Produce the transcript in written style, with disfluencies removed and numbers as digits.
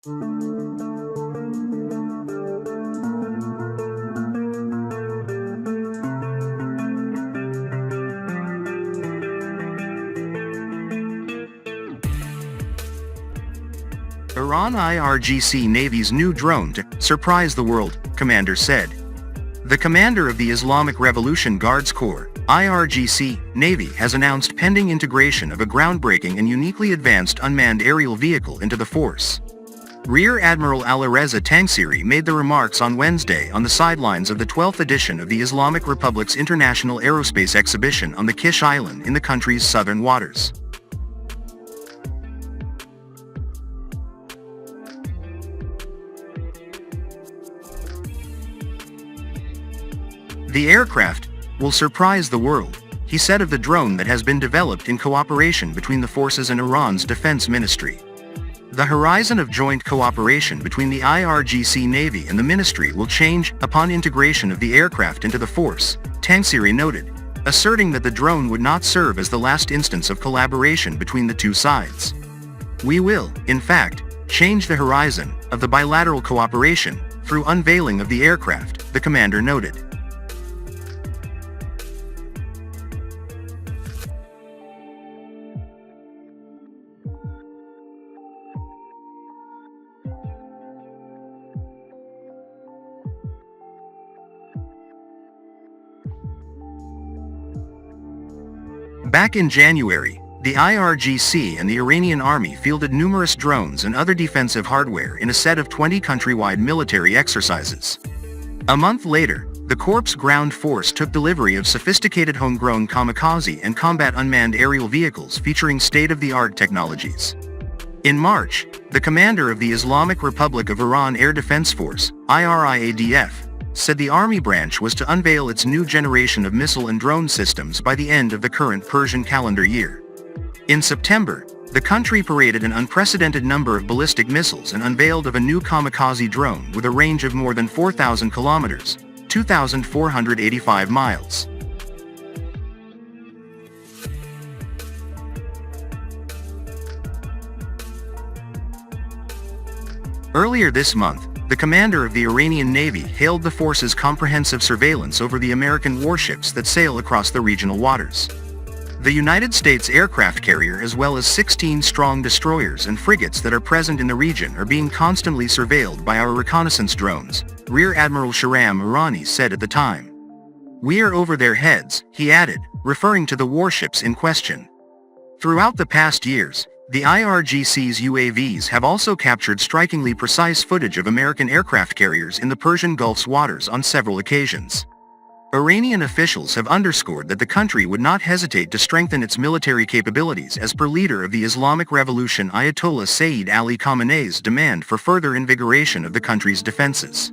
Iran IRGC Navy's new drone to surprise the world, commander said. The commander of the Islamic Revolution Guards Corps, IRGC Navy, has announced pending integration of a groundbreaking and uniquely advanced unmanned aerial vehicle into the force. Rear Admiral Alireza Tangsiri made the remarks on Wednesday on the sidelines of the 12th edition of the Islamic Republic's International Aerospace Exhibition on the Kish Island in the country's southern waters. The aircraft will surprise the world, he said of the drone that has been developed in cooperation between the forces and Iran's defense ministry. The horizon of joint cooperation between the IRGC Navy and the ministry will change upon integration of the aircraft into the force, Tangsiri noted, asserting that the drone would not serve as the last instance of collaboration between the two sides. We will, in fact, change the horizon of the bilateral cooperation through unveiling of the aircraft, the commander noted. Back in January, the IRGC and the Iranian army fielded numerous drones and other defensive hardware in a set of 20 countrywide military exercises. A month later, the Corps' ground force took delivery of sophisticated homegrown kamikaze and combat unmanned aerial vehicles featuring state-of-the-art technologies. In March, the commander of the Islamic Republic of Iran Air Defense Force, IRIADF, said the army branch was to unveil its new generation of missile and drone systems by the end of the current Persian calendar year. In September, the country paraded an unprecedented number of ballistic missiles and unveiled a new kamikaze drone with a range of more than 4,000 kilometers, 2,485 miles. Earlier this month, the commander of the Iranian Navy hailed the force's comprehensive surveillance over the American warships that sail across the regional waters. The United States aircraft carrier as well as 16 strong destroyers and frigates that are present in the region are being constantly surveilled by our reconnaissance drones, Rear Admiral Shahram Irani said at the time. We are over their heads, he added, referring to the warships in question. Throughout the past years, the IRGC's UAVs have also captured strikingly precise footage of American aircraft carriers in the Persian Gulf's waters on several occasions. Iranian officials have underscored that the country would not hesitate to strengthen its military capabilities as per leader of the Islamic Revolution Ayatollah Sayyid Ali Khamenei's demand for further invigoration of the country's defenses.